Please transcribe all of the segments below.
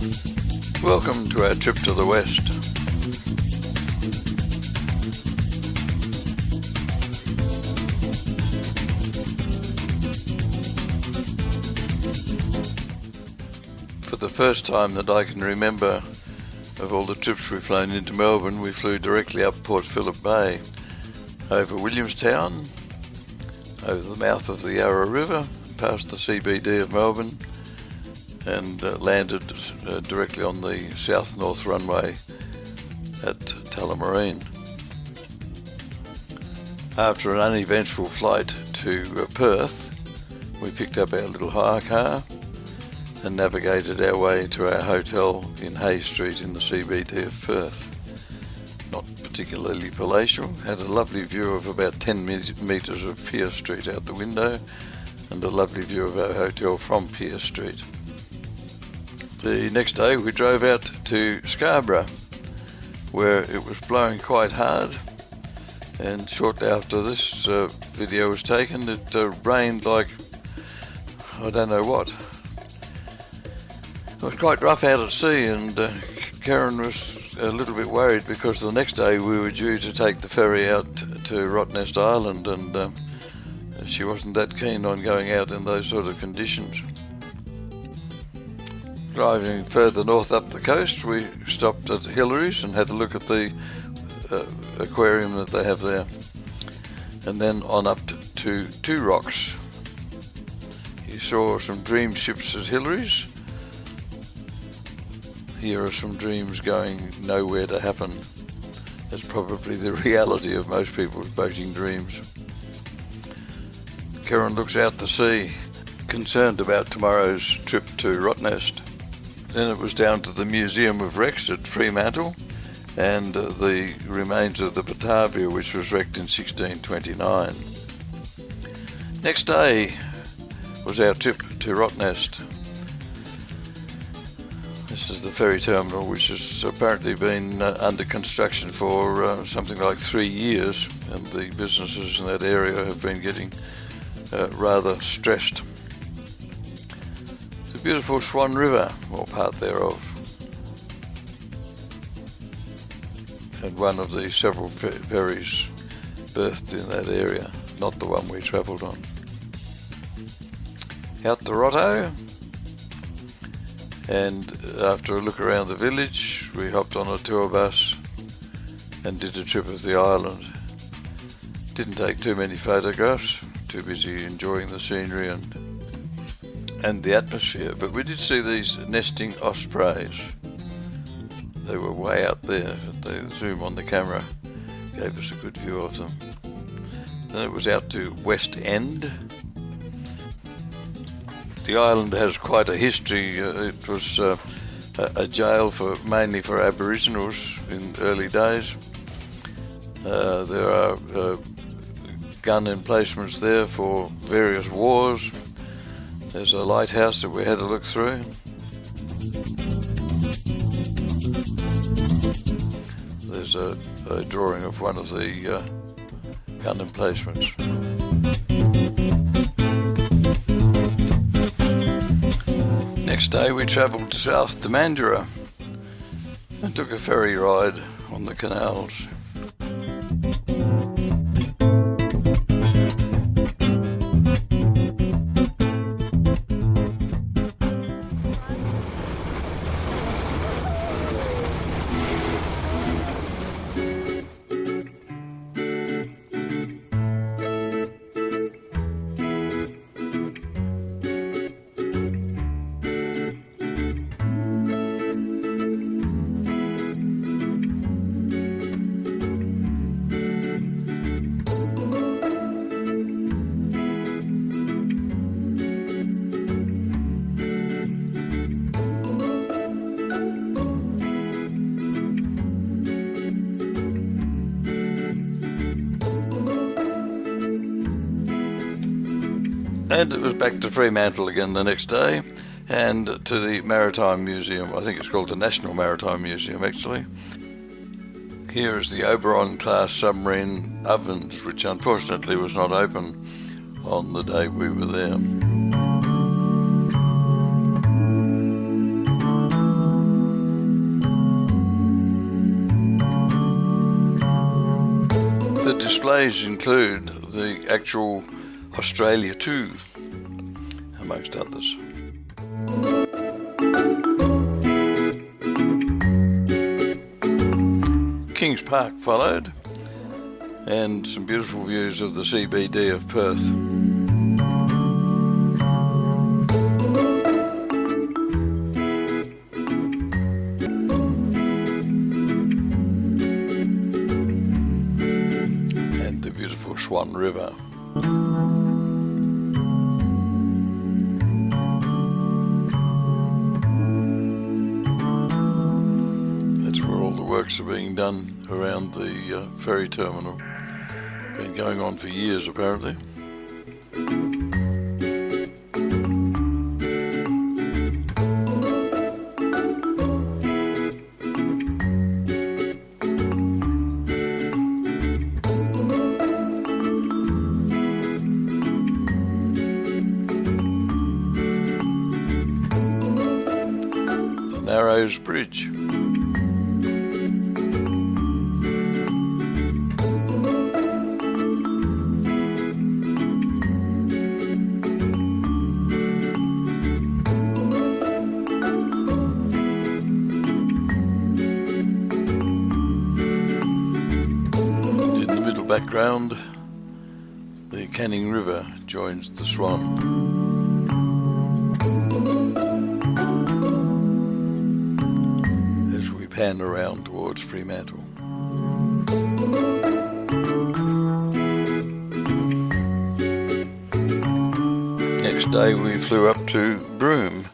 Welcome to our trip to the west. For the first time that I can remember of all the trips we've flown into Melbourne, we flew directly up Port Phillip Bay, over Williamstown, over the mouth of the Yarra River, past the CBD of Melbourne, and landed directly on the south-north runway at Tullamarine. After an uneventful flight to Perth, we picked up our little hire car and navigated our way to our hotel in Hay Street in the CBD of Perth. Not particularly palatial, had a lovely view of about 10 metres of Pier Street out the window and a lovely view of our hotel from Pier Street. The next day we drove out to Scarborough, where it was blowing quite hard, and shortly after this video was taken, it rained like I don't know what. It was quite rough out at sea, and Kerryn was a little bit worried because the next day we were due to take the ferry out to Rottnest Island, and she wasn't that keen on going out in those sort of conditions. Driving further north up the coast, we stopped at Hillary's and had a look at the aquarium that they have there, and then on up to Two Rocks. You saw some dream ships at Hillary's. Here are some dreams going nowhere to happen. That's probably the reality of most people's boating dreams. Kerryn looks out to sea, concerned about tomorrow's trip to Rottnest. Then it was down to the Museum of Wrecks at Fremantle and the remains of the Batavia, which was wrecked in 1629. Next day was our trip to Rottnest. This is the ferry terminal, which has apparently been under construction for something like 3 years, and the businesses in that area have been getting rather stressed. The beautiful Swan River, or part thereof, and one of the several ferries berthed in that area, not the one we travelled on. Out to Rotto, and after a look around the village, we hopped on a tour bus and did a trip of the island. Didn't take too many photographs, too busy enjoying the scenery and the atmosphere, but we did see these nesting ospreys. They were way out there. The zoom on the camera gave us a good view of them. Then it was out to West End. The island has quite a history. It was a jail mainly for Aboriginals in early days. There are gun emplacements there for various wars. There's a lighthouse that we had a look through. There's a drawing of one of the gun emplacements. Next day we travelled south to Mandurah and took a ferry ride on the canals. And it was back to Fremantle again the next day, and to the Maritime Museum. I think it's called the National Maritime Museum, actually. Here is the Oberon-class submarine Ovens, which unfortunately was not open on the day we were there. displays include the actual Australia 2, amongst others. Kings Park followed, and some beautiful views of the CBD of Perth. And the beautiful Swan River. That's where all the works are being done around the ferry terminal. Been going on for years, apparently. The Narrows Bridge. Background, the Canning River joins the Swan. As we pan around towards Fremantle. Next day we flew up to Broome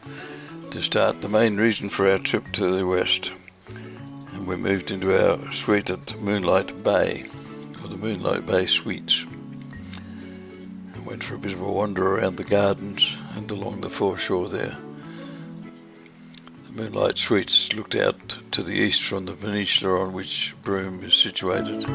to start the main reason for our trip to the west. And we moved into our suite at Moonlight Bay. The Moonlight Bay Suites, and went for a bit of a wander around the gardens and along the foreshore there. The Moonlight Suites looked out to the east from the peninsula on which Broome is situated.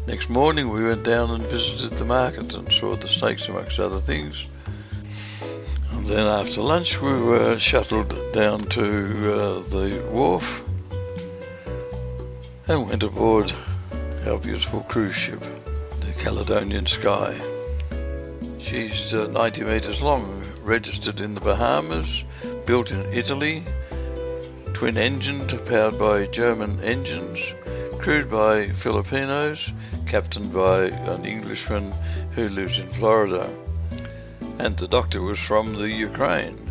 Next morning we went down and visited the market and saw the snakes amongst other things. And then after lunch we were shuttled down to the wharf and went aboard our beautiful cruise ship, the Caledonian Sky. She's 90 metres long, registered in the Bahamas, built in Italy, twin-engined, powered by German engines, crewed by Filipinos, captained by an Englishman who lives in Florida. And the doctor was from the Ukraine.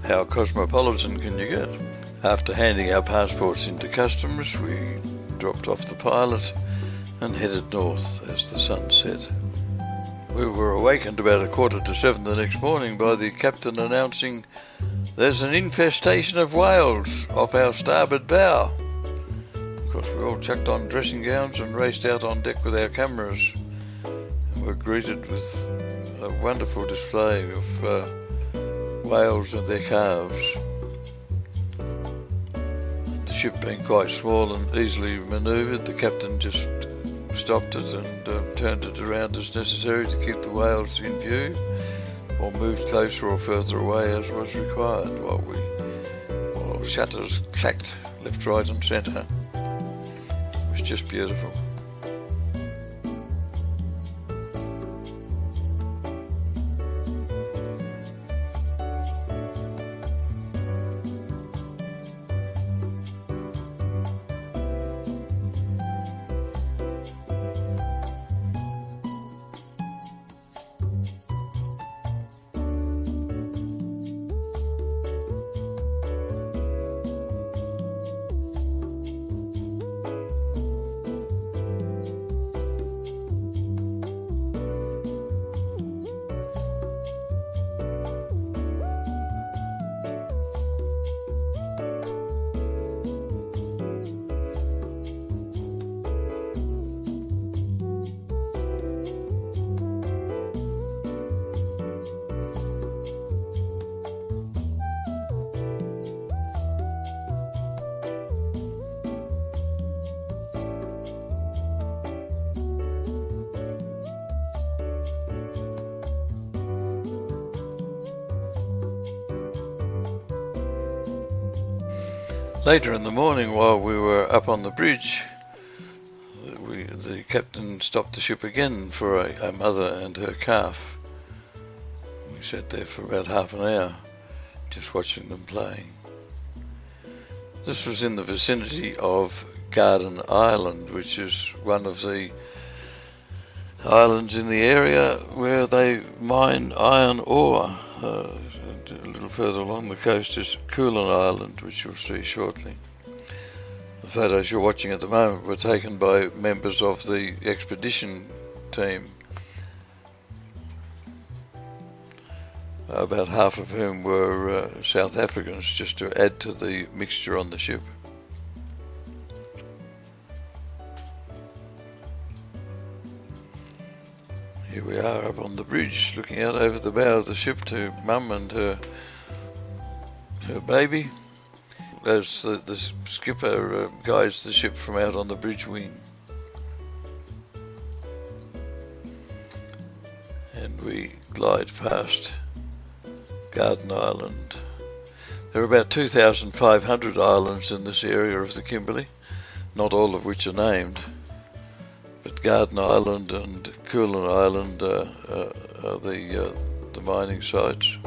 How cosmopolitan can you get? After handing our passports into customs, we dropped off the pilot and headed north as the sun set. We were awakened about 6:45 the next morning by the captain announcing, "There's an infestation of whales off our starboard bow." Of course, we all chucked on dressing gowns and raced out on deck with our cameras, and were greeted with a wonderful display of whales and their calves. The ship being quite small and easily manoeuvred, the captain just stopped it and turned it around as necessary to keep the whales in view, or moved closer or further away as was required, while shutters clacked left, right and centre. It was just beautiful. Later in the morning, while we were up on the bridge, the captain stopped the ship again for a mother and her calf. We sat there for about half an hour, just watching them playing. This was in the vicinity of Garden Island, which is one of the islands in the area where they mine iron ore. A little further along the coast is Kerryn Island, which you'll see shortly. The photos you're watching at the moment were taken by members of the expedition team, about half of whom were South Africans, just to add to the mixture on the ship. Here we are up on the bridge, looking out over the bow of the ship to Mum and her baby, as the skipper guides the ship from out on the bridge wing. And we glide past Garden Island. There are about 2,500 islands in this area of the Kimberley, not all of which are named. But Garden Island and Kerryn Island are the mining sites.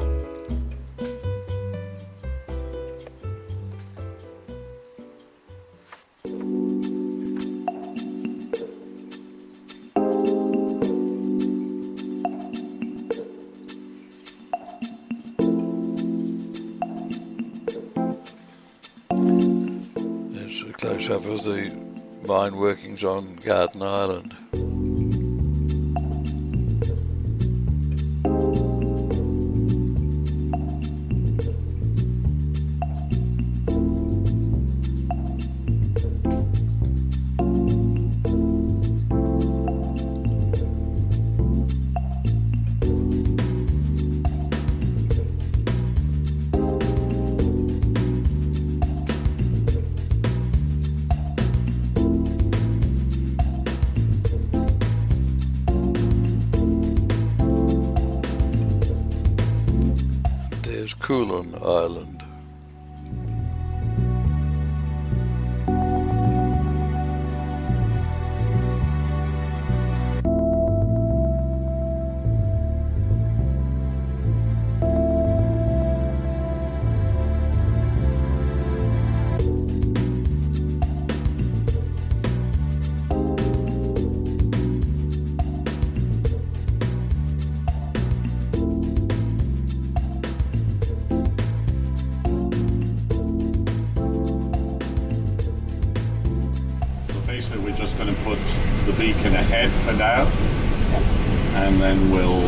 There's a close-up of the mine workings on Garden Island. Kerryn Island. We're just going to put the beacon ahead for now, and then we'll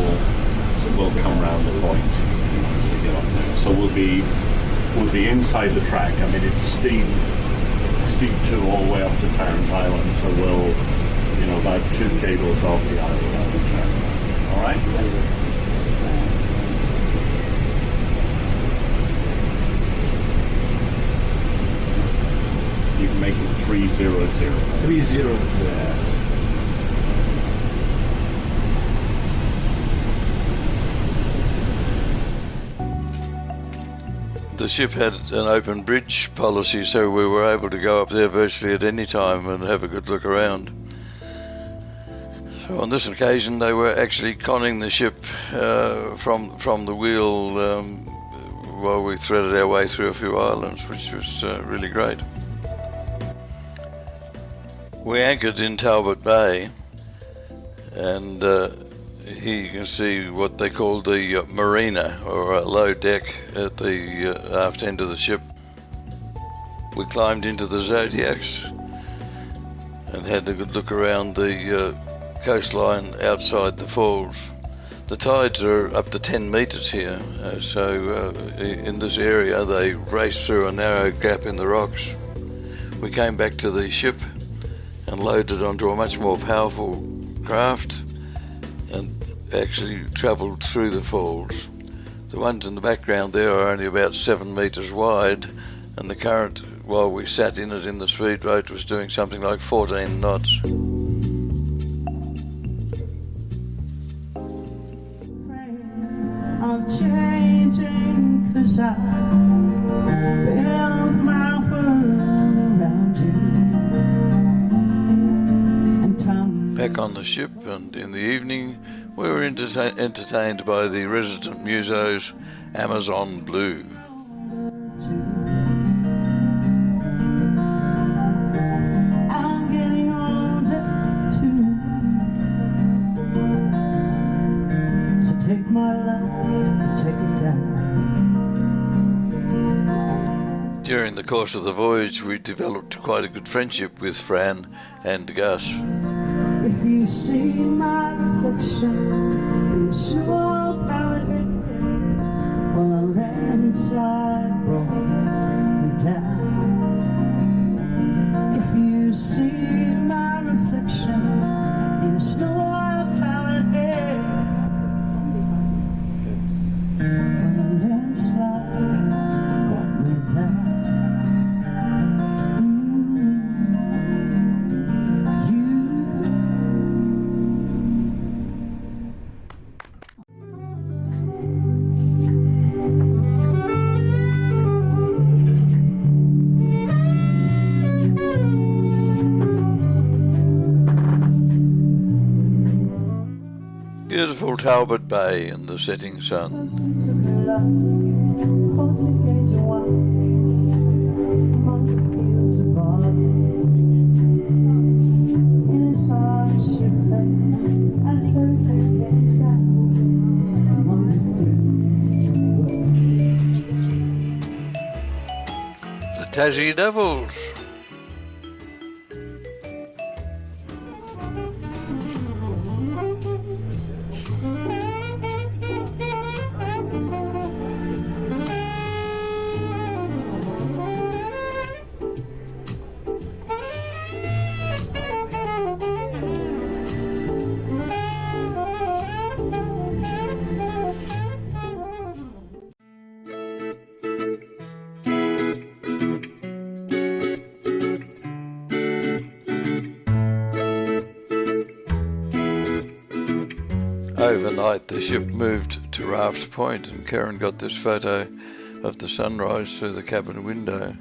come round the point as we get on there. So we'll be inside the track. I mean, it's steep to all the way up to Tarrant Island, so we'll, about 2 cables off the island on the track. All right. You can make it 300. 300. Yes. The ship had an open bridge policy, so we were able to go up there virtually at any time and have a good look around. So on this occasion they were actually conning the ship from the wheel while we threaded our way through a few islands, which was really great. We anchored in Talbot Bay, and here you can see what they call the marina, or a low deck at the aft end of the ship. We climbed into the Zodiacs and had a good look around the coastline outside the falls. The tides are up to 10 metres here, so in this area they race through a narrow gap in the rocks. We came back to the ship and loaded onto a much more powerful craft and actually travelled through the falls. The ones in the background there are only about 7 metres wide, and the current while we sat in it in the speedboat was doing something like 14 knots. I'm changing 'cause I build my world back on the ship, and in the evening we were entertained by the resident musos Amazon Blue. I'm getting older too, so take my love, take it down. During the course of the voyage, we developed quite a good friendship with Fran and Gus. If you see my reflection, you sure how it is. Well, a landslide brought me down. If you see my reflection, you sure how it is. Well, a landslide brought me down. Beautiful Talbot Bay in the setting sun. The Tassie Devils. Overnight the ship moved to Rafts Point, and Kerryn got this photo of the sunrise through the cabin window.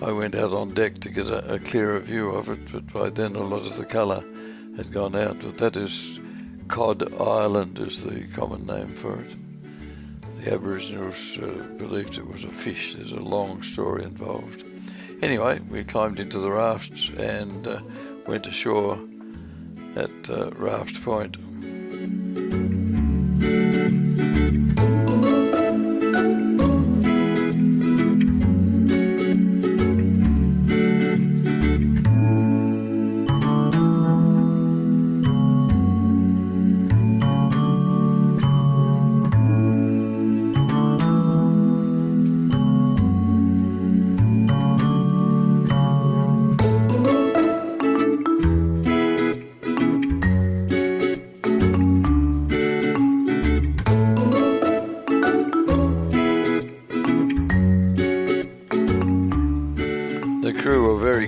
I went out on deck to get a clearer view of it, but by then a lot of the colour had gone out. But that is Cod Island is the common name for it. The Aboriginals believed it was a fish. There's a long story involved. Anyway, we climbed into the rafts and went ashore at Rafts Point.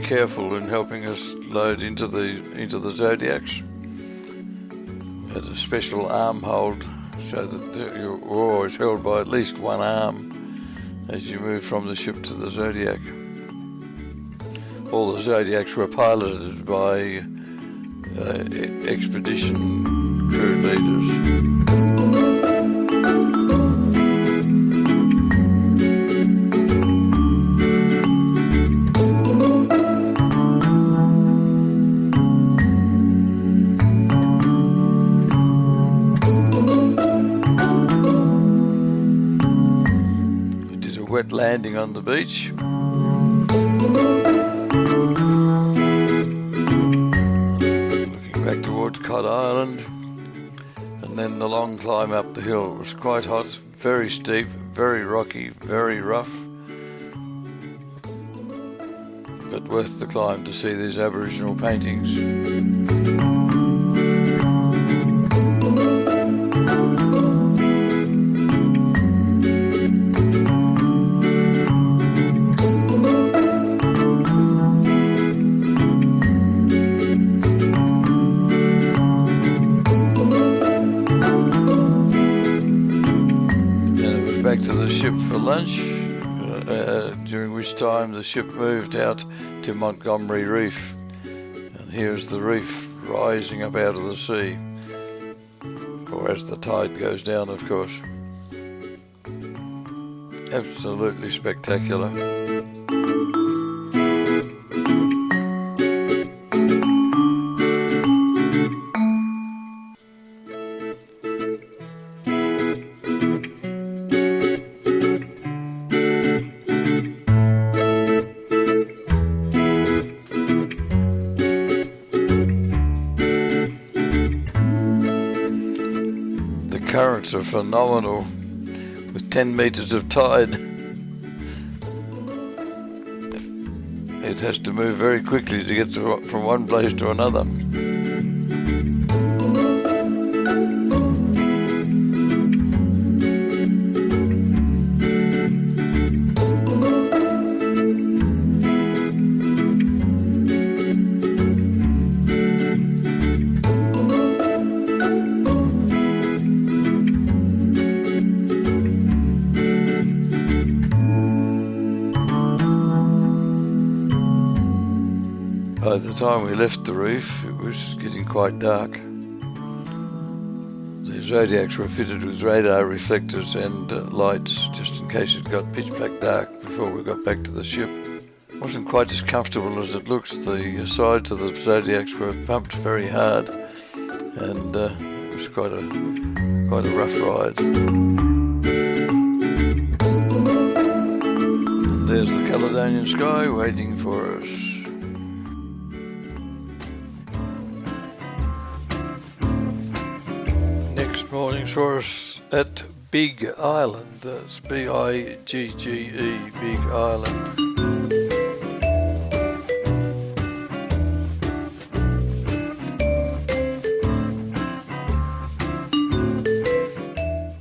Careful in helping us load into the Zodiacs. We had a special arm hold so that you were always held by at least one arm as you move from the ship to the Zodiac. All the Zodiacs were piloted by expedition crew leaders. Landing on the beach. Looking back towards Cod Island, and then the long climb up the hill. It was quite hot, very steep, very rocky, very rough, but worth the climb to see these Aboriginal paintings. Ship for lunch, during which time the ship moved out to Montgomery Reef, and here's the reef rising up out of the sea, or as the tide goes down, of course. Absolutely spectacular. Currents are phenomenal with 10 meters of tide. It has to move very quickly to get from one place to another. By the time we left the reef, it was getting quite dark. The Zodiacs were fitted with radar reflectors and lights, just in case it got pitch black dark before we got back to the ship. It wasn't quite as comfortable as it looks. The sides of the Zodiacs were pumped very hard, and it was quite a rough ride. And there's the Caledonian Sky waiting for us. Morning for us at Big Island. That's B-I-G-G-E, Big Island.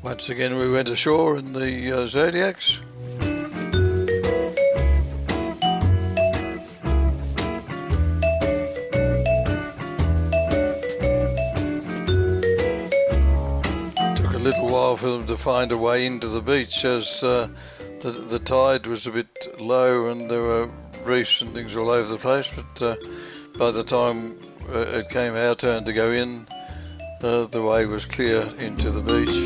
Once again we went ashore in the Zodiacs. A little while for them to find a way into the beach, as the tide was a bit low and there were reefs and things all over the place, but by the time it came our turn to go in, the way was clear into the beach.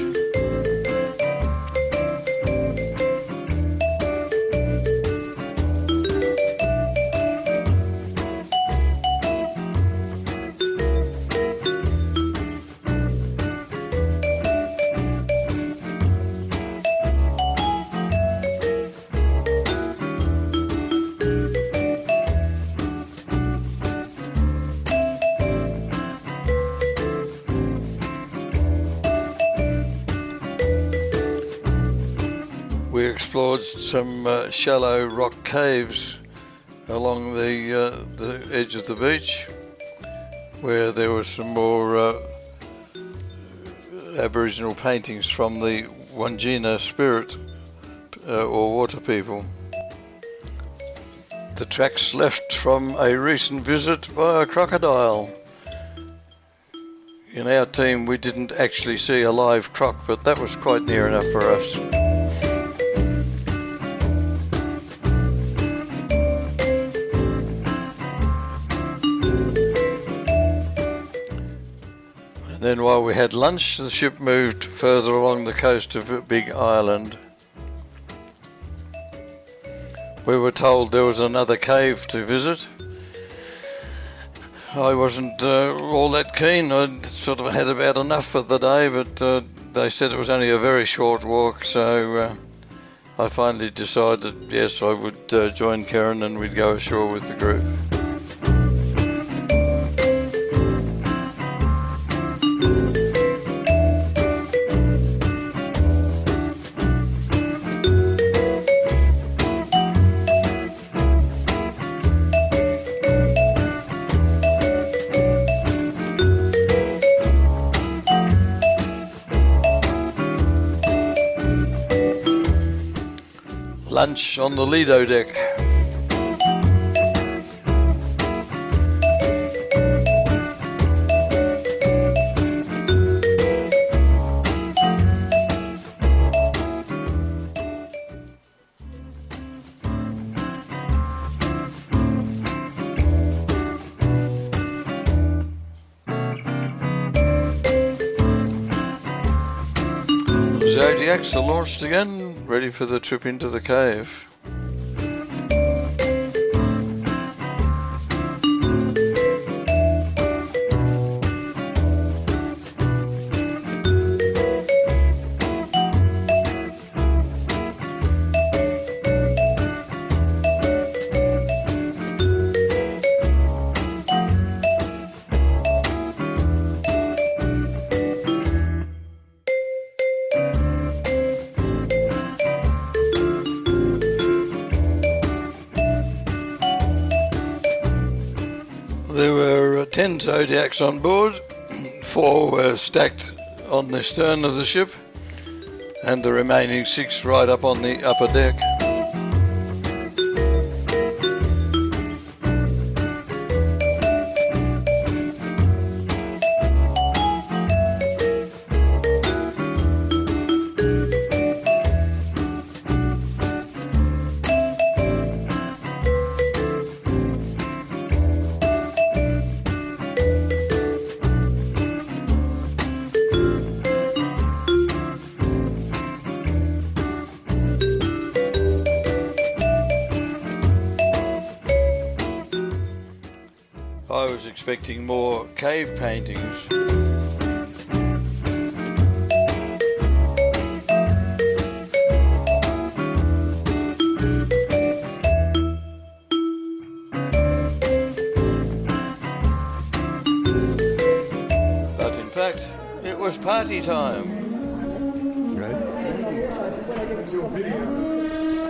We explored some shallow rock caves along the edge of the beach, where there were some more Aboriginal paintings from the Wandjina spirit or water people. The tracks left from a recent visit by a crocodile. In our team we didn't actually see a live croc, but that was quite near enough for us. Then while we had lunch, the ship moved further along the coast of Big Island. We were told there was another cave to visit. I wasn't all that keen. I'd sort of had about enough for the day, but they said it was only a very short walk, so I finally decided, yes, I would join Kerryn and we'd go ashore with the group. Lunch on the Lido deck. Zodiacs are launched again, ready for the trip into the cave. There were 10 Zodiacs on board, 4 were stacked on the stern of the ship, and the remaining 6 right up on the upper deck. I was expecting more cave paintings. But in fact, it was party time. Right?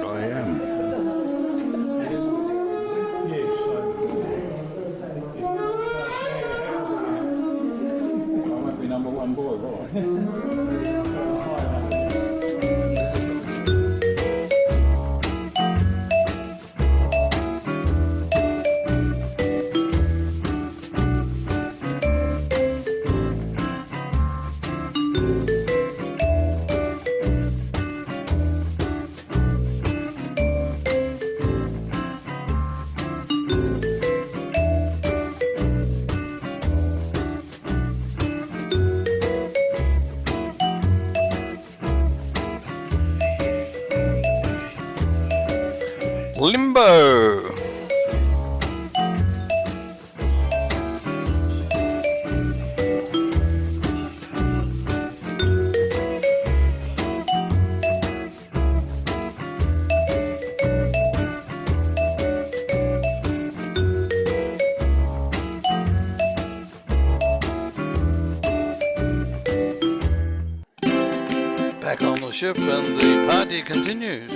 I am. Number one boy, right? Limbo! Back on the ship and the party continues.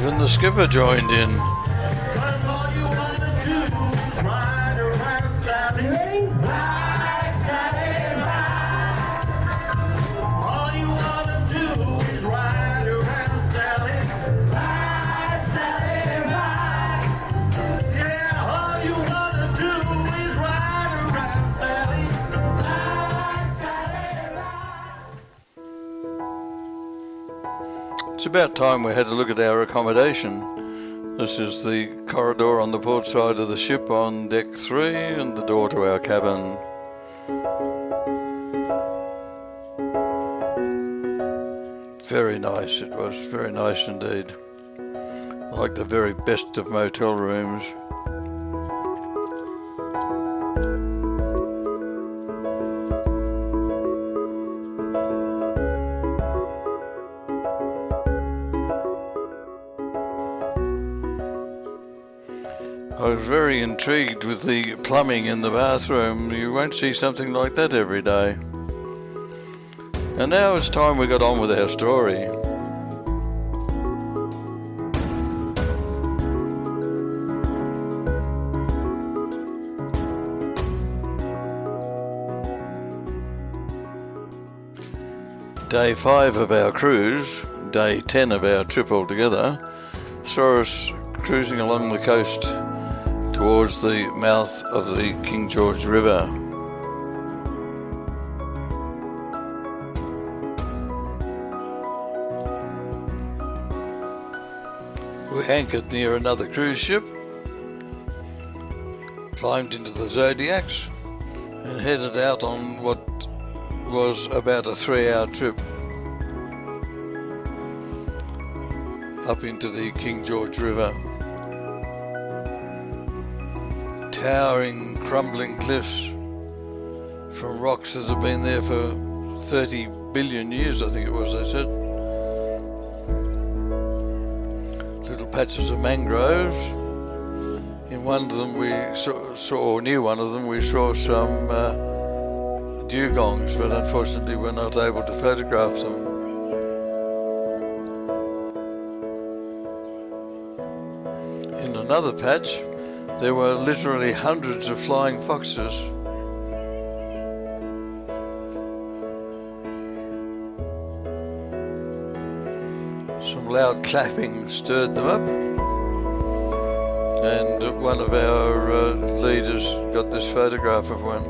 Even the skipper joined in. It's about time we had a look at our accommodation. This is the corridor on the port side of the ship on deck 3 and the door to our cabin. Very nice, it was, very nice indeed. Like the very best of motel rooms. I was very intrigued with the plumbing in the bathroom. You won't see something like that every day. And now it's time we got on with our story. Day 5 of our cruise, day 10 of our trip altogether, saw us cruising along the coast towards the mouth of the King George River. We anchored near another cruise ship, climbed into the Zodiacs and headed out on what was about a 3-hour trip up into the King George River. Towering, crumbling cliffs from rocks that have been there for 30 billion years, I think it was, they said. Little patches of mangroves. In one of them we saw, or near one of them, we saw some dugongs, but unfortunately we're not able to photograph them. In another patch, there were literally hundreds of flying foxes. Some loud clapping stirred them up, and one of our leaders got this photograph of one.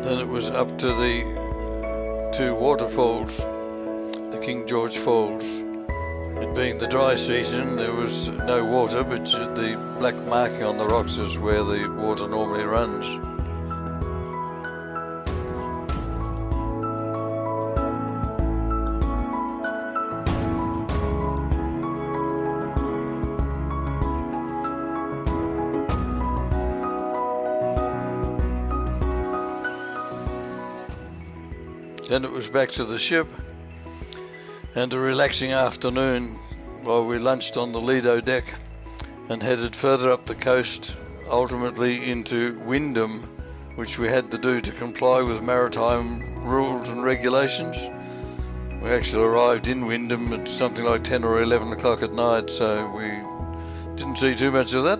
Then it was up to the 2 waterfalls, the King George Falls. It being the dry season, there was no water, but the black marking on the rocks is where the water normally runs. Then it was back to the ship and a relaxing afternoon while we lunched on the Lido deck and headed further up the coast, ultimately into Wyndham, which we had to do to comply with maritime rules and regulations. We actually arrived in Wyndham at something like 10 or 11 o'clock at night, so we didn't see too much of that.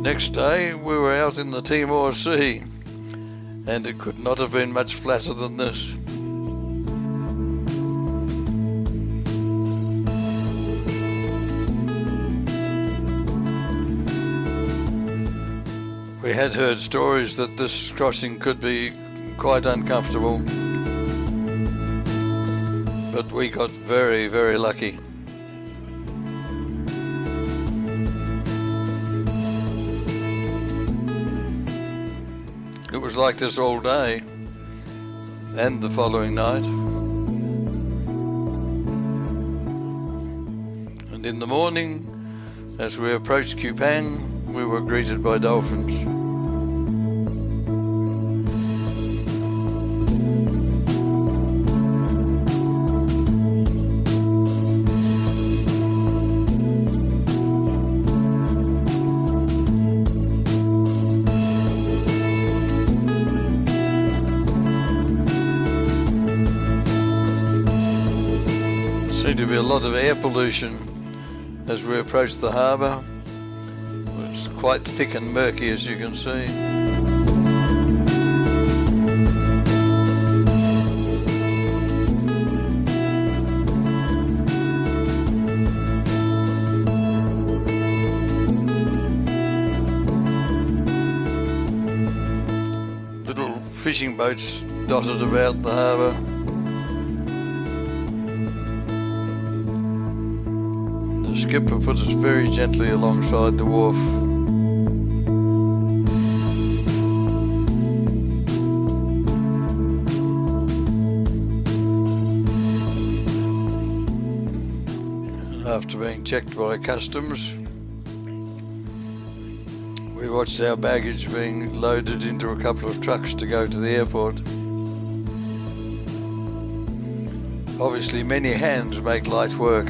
Next day we were out in the Timor Sea, and it could not have been much flatter than this. We had heard stories that this crossing could be quite uncomfortable, but we got very, very lucky. It was like this all day and the following night. And in the morning, as we approached Kupang, we were greeted by dolphins. lot of air pollution as we approached the harbour. It's quite thick and murky, as you can see. Little fishing boats dotted about the harbour. The skipper put us very gently alongside the wharf. And after being checked by customs, we watched our baggage being loaded into a couple of trucks to go to the airport. Obviously, many hands make light work.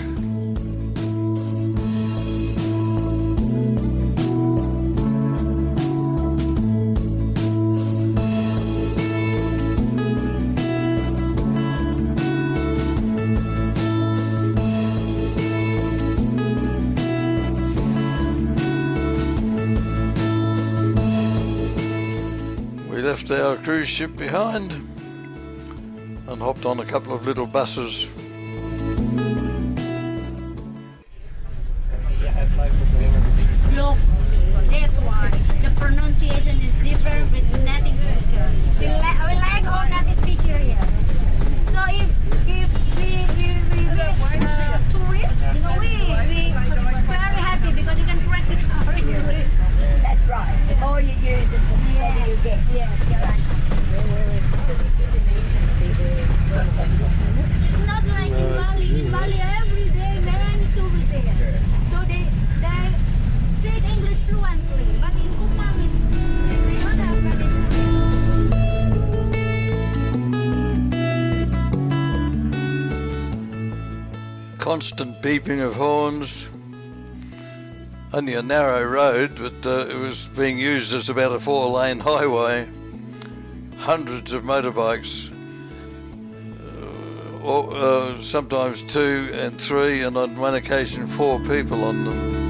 We left our cruise ship behind and hopped on a couple of little buses. Look, that's why the pronunciation is different with native speaker. We like all native speaker here. So if we tourists, you know, we very happy because you can practice our English. That's right. The more you use it, the better you get. Yes, you're right. It's not like in Bali. In Bali, every day many tourists there. So they speak English fluently. But in Kupang, it's not that. Constant beeping of horns. Only a narrow road, but it was being used as about a 4-lane highway. Hundreds of motorbikes, sometimes 2 and 3, and on one occasion 4 people on them.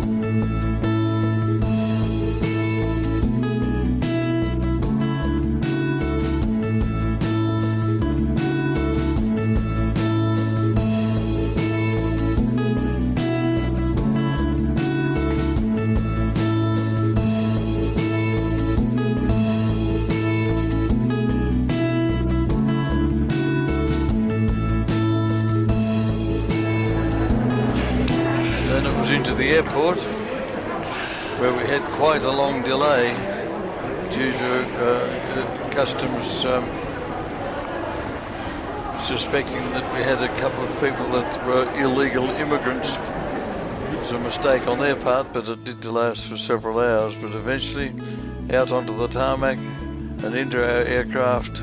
Into the airport, where we had quite a long delay due to customs suspecting that we had a couple of people that were illegal immigrants. It was a mistake on their part, but it did delay us for several hours. But eventually out onto the tarmac and into our aircraft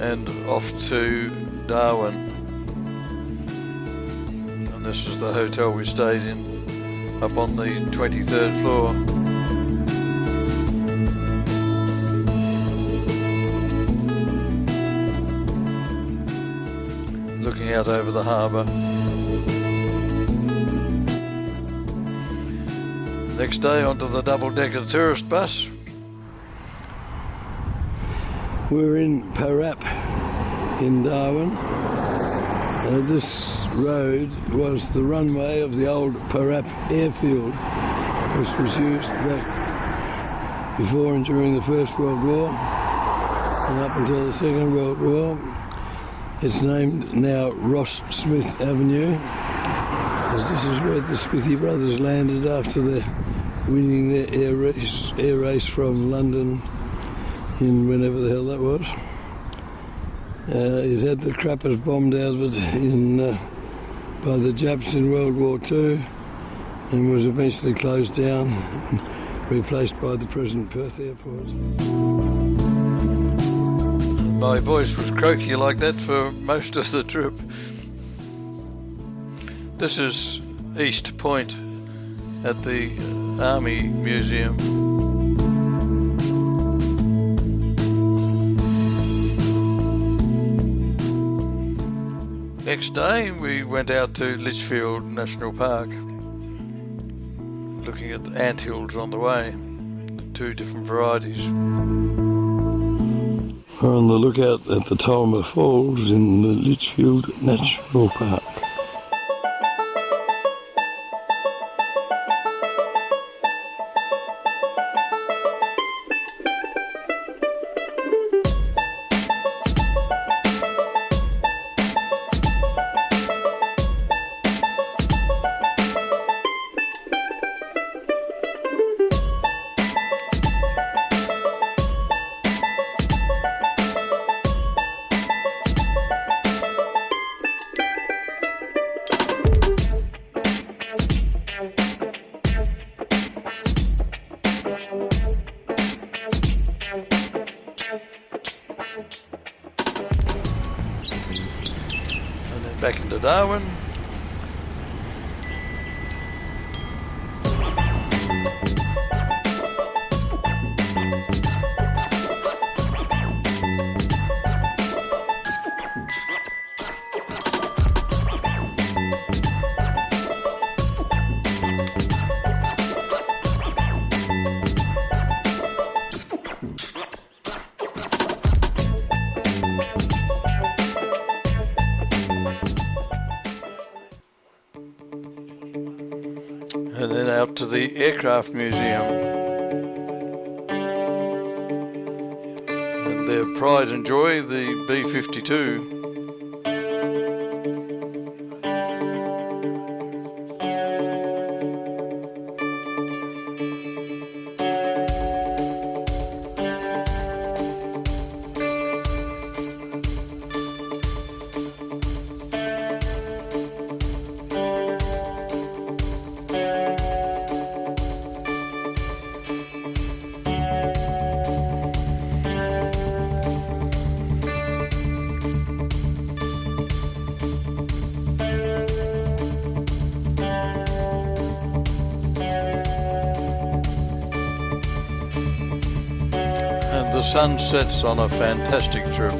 and off to Darwin. This is the hotel we stayed in, up on the 23rd floor. Looking out over the harbour. Next day onto the double-decker tourist bus. We're in Parap in Darwin. This road was the runway of the old Parap airfield, which was used back before and during the First World War and up until the Second World War. It's named now Ross Smith Avenue, as this is where the Smithy brothers landed after winning their air race from London in whenever the hell that was. It had the crappers bombed out of it by the Japs in World War II and was eventually closed down and replaced by the present Perth airport. My voice was croaky like that for most of the trip. This is East Point at the Army Museum. next day we went out to Litchfield National Park, looking at anthills on the way, 2 different varieties. We're on the lookout at the Tolma Falls in the Litchfield National Park. Back into Darwin. And then out to the Aircraft Museum. And their pride and joy, the B-52. The sun sets on a fantastic trip.